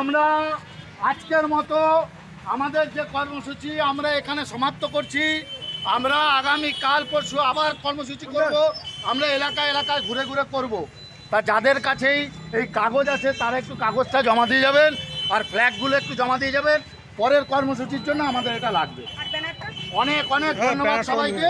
আমরা আজকের মতো আমাদের যে কর্মসূচি আমরা এখানে সমাপ্ত করছি। আমরা আগামী কাল পরশু আবার কর্মসূচি করব। আমরা এলাকায় ঘুরে ঘুরে করব। তা যাদের কাছেই এই কাগজ আছে তারা একটু কাগজটা জমা দিয়ে যাবেন, আর ফ্ল্যাগগুলো একটু জমা দিয়ে যাবেন। পরের কর্মসূচির জন্য আমাদের এটা লাগবে। অনেক অনেক ধন্যবাদ সবাইকে।